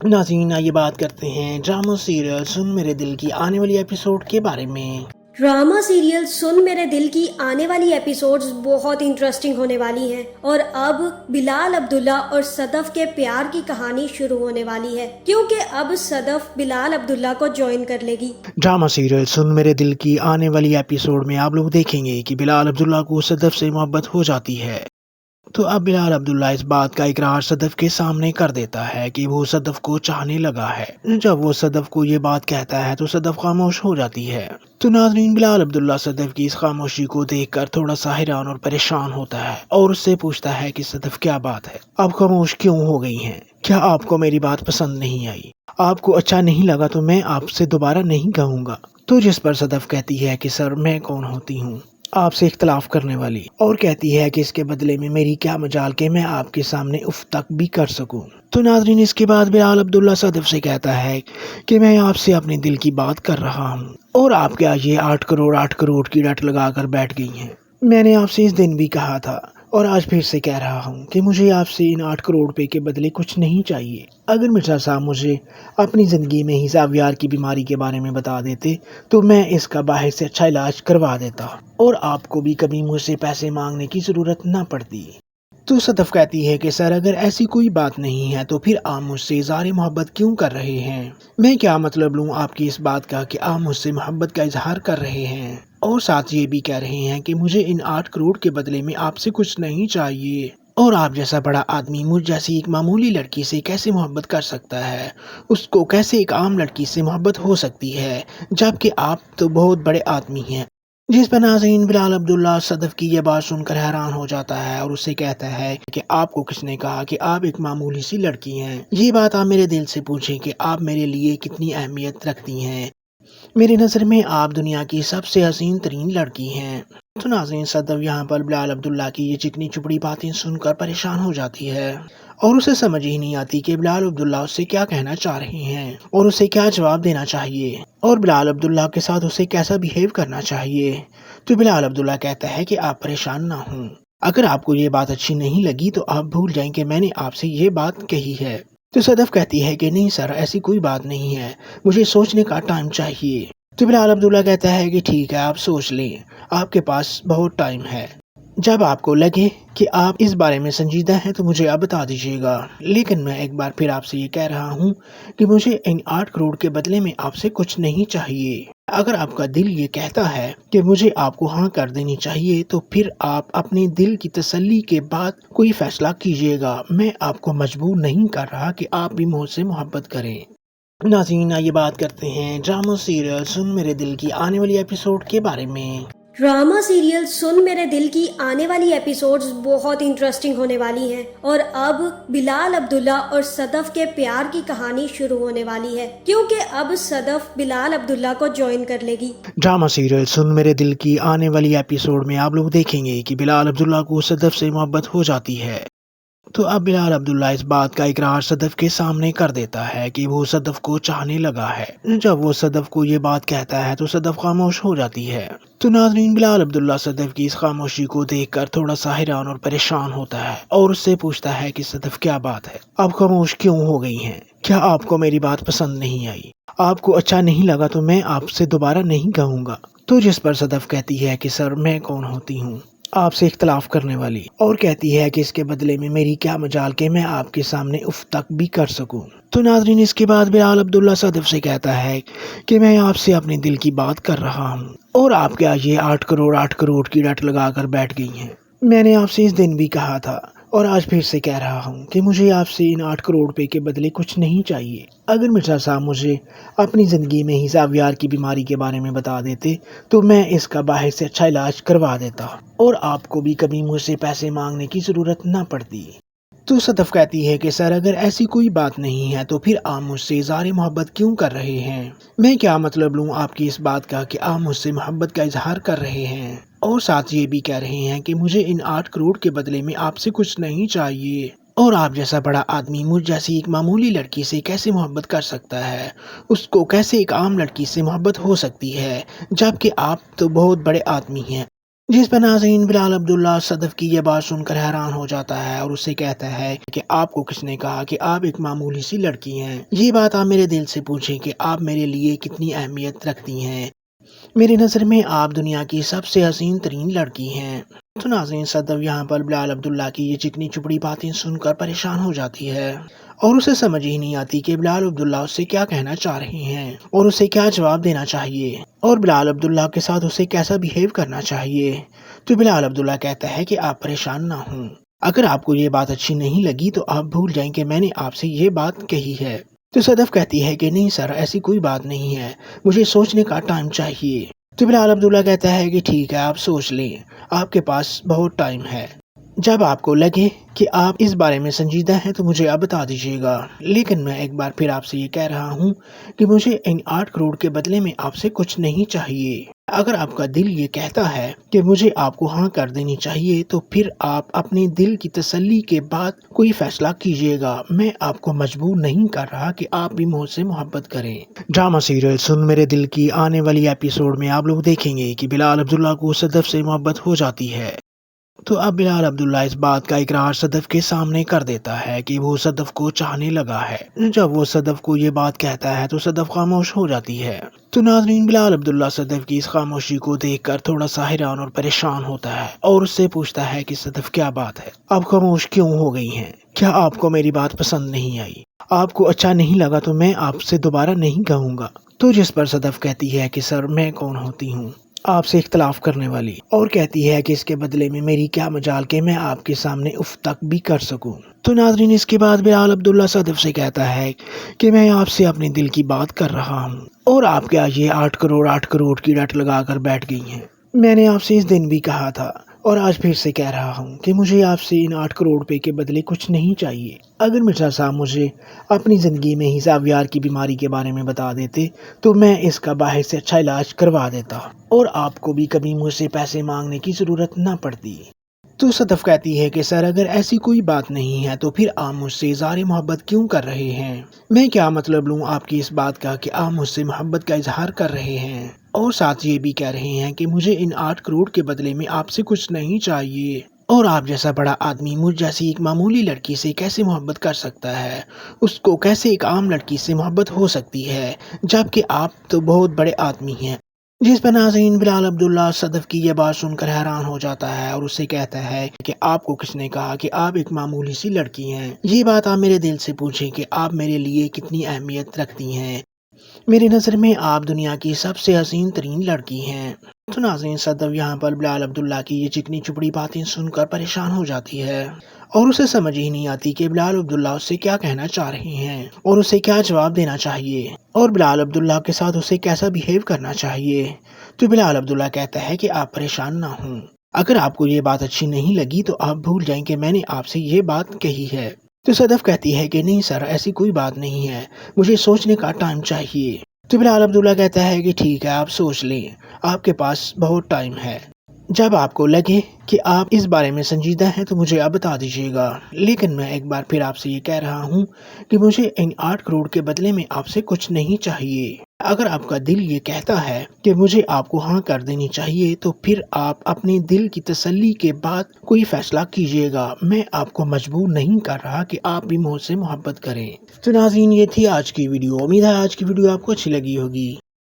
नाज़रीन, आइए बात करते हैं ड्रामा सीरियल सुन मेरे दिल की आने वाली एपिसोड के बारे में। ड्रामा सीरियल सुन मेरे दिल की आने वाली एपिसोड्स बहुत इंटरेस्टिंग होने वाली हैं और अब बिलाल अब्दुल्ला और सदफ के प्यार की कहानी शुरू होने वाली है क्योंकि अब सदफ बिलाल अब्दुल्ला को ज्वाइन कर लेगी। ड्रामा सीरियल सुन मेरे दिल की आने वाली एपिसोड में आप लोग देखेंगे कि बिलाल अब्दुल्ला को सदफ से मोहब्बत हो जाती है। तो अब बिलाल अब्दुल्ला इस बात का इकरार सदफ के सामने कर देता है कि वो सदफ को चाहने लगा है। जब वो सदफ को ये बात कहता है तो सदफ खामोश हो जाती है। तो नाज़रीन, बिलाल अब्दुल्ला सदफ की इस खामोशी को देखकर थोड़ा सा हैरान और परेशान होता है और उससे पूछता है कि सदफ, क्या बात है, आप खामोश क्यों हो गई हैं? क्या आपको मेरी बात पसंद नहीं आई? आपको अच्छा नहीं लगा तो मैं आपसे दोबारा नहीं कहूँगा। तो जिस पर सदफ कहती है कि सर, मैं कौन होती हूँ आपसे इख्तलाफ करने वाली, और कहती है कि इसके बदले में मेरी क्या मजाल के मैं आपके सामने उफ तक भी कर सकूं। तो नाज़रीन, इसके बाद बिलाल अब्दुल्ला सदफ से कहता है कि मैं आपसे अपने दिल की बात कर रहा हूं और आप क्या ये 8 करोड़ की रट लगा कर बैठ गई हैं। मैंने आपसे इस दिन भी कहा था और आज फिर से कह रहा हूँ कि मुझे आपसे इन 8 करोड़ रुपए के बदले कुछ नहीं चाहिए। अगर मिर्ज़ा साहब मुझे अपनी ज़िंदगी में ही सावियार की बीमारी के बारे में बता देते तो मैं इसका बाहर से अच्छा इलाज करवा देता और आपको भी कभी मुझसे पैसे मांगने की ज़रूरत ना पड़ती। तो सदफ कहती है कि सर, अगर ऐसी कोई बात नहीं है तो फिर आप मुझसे इज़हार मोहब्बत क्यों कर रहे हैं? मैं क्या मतलब लूँ आपकी इस बात का कि आप मुझसे मोहब्बत का इजहार कर रहे हैं और साथ ये भी कह रहे हैं कि मुझे इन 8 करोड़ के बदले में आपसे कुछ नहीं चाहिए। और आप जैसा बड़ा आदमी मुझ जैसी एक मामूली लड़की से कैसे मोहब्बत कर सकता है? उसको कैसे एक आम लड़की से मोहब्बत हो सकती है, जबकि आप तो बहुत बड़े आदमी हैं। जिस पर नाज़रीन, बिलाल अब्दुल्ला सदफ की यह बात सुनकर हैरान हो जाता है और उससे कहता है कि आपको किसने कहा कि आप एक मामूली सी लड़की हैं? ये बात आप मेरे दिल से पूछें कि आप मेरे लिए कितनी अहमियत रखती हैं। मेरी नज़र में आप दुनिया की सबसे हसीन तरीन लड़की हैं। तो नाज़रीन, सदफ यहाँ पर बिलाल अब्दुल्ला की ये चिकनी चुपड़ी बातें सुनकर परेशान हो जाती है और उसे समझ ही नहीं आती कि बिलाल अब्दुल्ला उससे क्या कहना चाह रहे हैं और उसे क्या जवाब देना चाहिए और बिलाल अब्दुल्ला के साथ उसे कैसा बिहेव करना चाहिए। तो बिलाल अब्दुल्ला कहता है कि आप परेशान ना हों। अगर आपको ये बात अच्छी नहीं लगी तो आप भूल जाएं कि मैंने आपसे ये बात कही है। तो सदफ कहती है कि नहीं सर, ऐसी कोई बात नहीं है, मुझे सोचने का टाइम चाहिए। तो बिलाल अब्दुल्ला कहता है कि ठीक है, आप सोच लें, आपके पास बहुत टाइम है। जब आपको लगे कि आप इस बारे में संजीदा हैं तो मुझे आप बता दीजिएगा। लेकिन मैं एक बार फिर आपसे ये कह रहा हूँ कि मुझे इन 8 करोड़ के बदले में आपसे कुछ नहीं चाहिए। अगर आपका दिल ये कहता है कि मुझे आपको हाँ कर देनी चाहिए तो फिर आप अपने दिल की तसल्ली के बाद कोई फैसला कीजिएगा। मैं आपको मजबूर नहीं कर रहा कि आप भी मुझसे मोहब्बत करें। नाज़रीन, आइए बात करते हैं ड्रामा सीरियल सुन मेरे दिल की आने वाली एपिसोड के बारे में। ड्रामा सीरियल सुन मेरे दिल की आने वाली एपिसोड्स बहुत इंटरेस्टिंग होने वाली हैं और अब बिलाल अब्दुल्ला और सदफ के प्यार की कहानी शुरू होने वाली है क्योंकि अब सदफ बिलाल अब्दुल्ला को ज्वाइन कर लेगी। ड्रामा सीरियल सुन मेरे दिल की आने वाली एपिसोड में आप लोग देखेंगे कि बिलाल अब्दुल्ला को सदफ से मोहब्बत हो जाती है। तो अब बिलाल अब्दुल्ला इस बात का इकरार सदफ के सामने कर देता है कि वो सदफ को चाहने लगा है। जब वो सदफ को ये बात कहता है तो सदफ खामोश हो जाती है। तो नाज़रीन, बिलाल अब्दुल्ला सदफ की इस खामोशी को देखकर थोड़ा सा हैरान और परेशान होता है और उससे पूछता है कि सदफ, क्या बात है, आप खामोश क्यों हो गई हैं? क्या आपको मेरी बात पसंद नहीं आई? आपको अच्छा नहीं लगा तो मैं आपसे दोबारा नहीं कहूँगा। तो जिस पर सदफ कहती है कि सर, मैं कौन होती हूँ आपसे इख्तलाफ करने वाली, और कहती है कि इसके बदले में मेरी क्या मजाल के मैं आपके सामने उफ तक भी कर सकूं। तो नाज़रीन, इसके बाद बिलाल अब्दुल्ला सदफ से कहता है कि मैं आपसे अपने दिल की बात कर रहा हूँ और आप क्या ये 8 करोड़ की रट लगा कर बैठ गई हैं। मैंने आपसे इस दिन भी कहा था और आज फिर से कह रहा हूँ कि मुझे आपसे इन 8 करोड़ रुपए के बदले कुछ नहीं चाहिए। अगर मिर्ज़ा साहब मुझे अपनी ज़िंदगी में ही सावियार की बीमारी के बारे में बता देते तो मैं इसका बाहर से अच्छा इलाज करवा देता और आपको भी कभी मुझसे पैसे मांगने की ज़रूरत ना पड़ती। तो सदफ कहती है कि सर, अगर ऐसी कोई बात नहीं है तो फिर आप मुझसे इज़हार मोहब्बत क्यों कर रहे हैं? मैं क्या मतलब लूँ आपकी इस बात का कि आप मुझसे मोहब्बत का इजहार कर रहे हैं और साथ ये भी कह रहे हैं कि मुझे इन 8 करोड़ के बदले में आपसे कुछ नहीं चाहिए। और आप जैसा बड़ा आदमी मुझ जैसी एक मामूली लड़की से कैसे मोहब्बत कर सकता है? उसको कैसे एक आम लड़की से मोहब्बत हो सकती है, जबकि आप तो बहुत बड़े आदमी हैं। جس پر ناظرین بلال عبداللہ صدف کی یہ بات سن کر حیران ہو جاتا ہے اور اس سے کہتا ہے کہ آپ کو کس نے کہا کہ آپ ایک معمولی سی لڑکی ہیں؟ یہ بات آپ میرے دل سے پوچھیں کہ آپ میرے لیے کتنی اہمیت رکھتی ہیں۔ میری نظر میں آپ دنیا کی سب سے حسین ترین لڑکی ہیں۔ تو ناظرین صدف یہاں پر بلال عبداللہ کی یہ چکنی چپڑی باتیں سن کر پریشان ہو جاتی ہے اور اسے سمجھ ہی نہیں آتی کہ بلال عبداللہ اس سے کیا کہنا چاہ رہے ہیں اور اسے کیا جواب دینا چاہیے اور بلال عبداللہ کے ساتھ اسے کیسا بیہیو کرنا چاہیے۔ تو بلال عبداللہ کہتا ہے کہ آپ پریشان نہ ہوں، اگر آپ کو یہ بات اچھی نہیں لگی تو آپ بھول جائیں کہ میں نے آپ سے یہ بات کہی ہے۔ تو صدف کہتی ہے کہ نہیں سر، ایسی کوئی بات نہیں ہے، مجھے سوچنے کا ٹائم چاہیے۔ تو بلال عبداللہ کہتا ہے کہ ٹھیک ہے، آپ سوچ لیں، آپ کے پاس بہت ٹائم ہے، جب آپ کو لگے کہ آپ اس بارے میں سنجیدہ ہیں تو مجھے آپ بتا دیجیے گا، لیکن میں ایک بار پھر آپ سے یہ کہہ رہا ہوں کہ مجھے ان 8 کروڑ کے بدلے میں آپ سے کچھ نہیں چاہیے۔ اگر آپ کا دل یہ کہتا ہے کہ مجھے آپ کو ہاں کر دینی چاہیے تو پھر آپ اپنے دل کی تسلی کے بعد کوئی فیصلہ کیجیے گا، میں آپ کو مجبور نہیں کر رہا کہ آپ بھی مجھ سے محبت کریں۔ ڈرامہ سیریل سن میرے دل کی آنے والی ایپیسوڈ میں آپ لوگ دیکھیں گے کہ بلال عبداللہ کو صدف سے محبت ہو جاتی ہے۔ تو اب بلال عبداللہ اس بات کا اقرار صدف کے سامنے کر دیتا ہے کہ وہ صدف کو چاہنے لگا ہے۔ جب وہ صدف کو یہ بات کہتا ہے تو صدف خاموش ہو جاتی ہے۔ تو ناظرین بلال عبداللہ صدف کی اس خاموشی کو دیکھ کر تھوڑا سا حیران اور پریشان ہوتا ہے اور اس سے پوچھتا ہے کہ صدف کیا بات ہے، آپ خاموش کیوں ہو گئی ہیں؟ کیا آپ کو میری بات پسند نہیں آئی؟ آپ کو اچھا نہیں لگا تو میں آپ سے دوبارہ نہیں کہوں گا۔ تو جس پر صدف کہتی ہے کہ سر، میں کون ہوتی ہوں آپ سے اختلاف کرنے والی، اور کہتی ہے کہ اس کے بدلے میں میری کیا مجال کہ میں آپ کے سامنے اف تک بھی کر سکوں۔ تو ناظرین اس کے بعد بلال عبداللہ صدف سے کہتا ہے کہ میں آپ سے اپنے دل کی بات کر رہا ہوں اور آپ کیا یہ 8 کروڑ کی رٹ لگا کر بیٹھ گئی ہیں؟ میں نے آپ سے اس دن بھی کہا تھا اور آج پھر سے کہہ رہا ہوں کہ مجھے آپ سے ان 8 کروڑ روپے کے بدلے کچھ نہیں چاہیے۔ اگر مرزا صاحب مجھے اپنی زندگی میں ہی ساویار کی بیماری کے بارے میں بتا دیتے تو میں اس کا باہر سے اچھا علاج کروا دیتا اور آپ کو بھی کبھی مجھ سے پیسے مانگنے کی ضرورت نہ پڑتی۔ تو صدف کہتی ہے کہ سر، اگر ایسی کوئی بات نہیں ہے تو پھر آپ مجھ سے اظہار محبت کیوں کر رہے ہیں؟ میں کیا مطلب لوں آپ کی اس بات کا کہ آپ مجھ سے محبت کا اظہار کر رہے ہیں اور ساتھ یہ بھی کہہ رہے ہیں کہ مجھے ان 8 کروڑ کے بدلے میں آپ سے کچھ نہیں چاہیے؟ اور آپ جیسا بڑا آدمی مجھ جیسی ایک معمولی لڑکی سے کیسے محبت کر سکتا ہے؟ اس کو کیسے ایک عام لڑکی سے محبت ہو سکتی ہے جبکہ آپ تو بہت بڑے آدمی ہیں؟ جس پر ناظرین بلال عبداللہ صدف کی یہ بات سن کر حیران ہو جاتا ہے اور اس سے کہتا ہے کہ آپ کو کس نے کہا کہ آپ ایک معمولی سی لڑکی ہیں؟ یہ بات آپ میرے دل سے پوچھیں کہ آپ میرے لیے کتنی اہمیت رکھتی ہیں۔ میری نظر میں آپ دنیا کی سب سے حسین ترین لڑکی ہیں۔ تو ناظرین صدف یہاں پر بلال عبداللہ کی یہ چکنی چپڑی باتیں سن کر پریشان ہو جاتی ہے اور اسے سمجھ ہی نہیں آتی کہ بلال عبداللہ اس سے کیا کہنا چاہ رہے ہیں اور اسے کیا جواب دینا چاہیے اور بلال عبداللہ کے ساتھ اسے کیسا بیہیو کرنا چاہیے۔ تو بلال عبداللہ کہتا ہے کہ آپ پریشان نہ ہوں، اگر آپ کو یہ بات اچھی نہیں لگی تو آپ بھول جائیں کہ میں نے آپ سے یہ بات کہی ہے۔ تو صدف کہتی ہے کہ نہیں سر، ایسی کوئی بات نہیں ہے، مجھے سوچنے کا ٹائم چاہیے۔ تو بلال عبداللہ کہتا ہے کہ ٹھیک ہے، آپ سوچ لیں، آپ کے پاس بہت ٹائم ہے، جب آپ کو لگے کہ آپ اس بارے میں سنجیدہ ہیں تو مجھے آپ بتا دیجیے گا، لیکن میں ایک بار پھر آپ سے یہ کہہ رہا ہوں کہ مجھے ان 8 کروڑ کے بدلے میں آپ سے کچھ نہیں چاہیے۔ اگر آپ کا دل یہ کہتا ہے کہ مجھے آپ کو ہاں کر دینی چاہیے تو پھر آپ اپنے دل کی تسلی کے بعد کوئی فیصلہ کیجیے گا، میں آپ کو مجبور نہیں کر رہا کہ آپ بھی مجھ سے محبت کریں۔ تو ناظرین یہ تھی آج کی ویڈیو، امید ہے آج کی ویڈیو آپ کو اچھی لگی ہوگی۔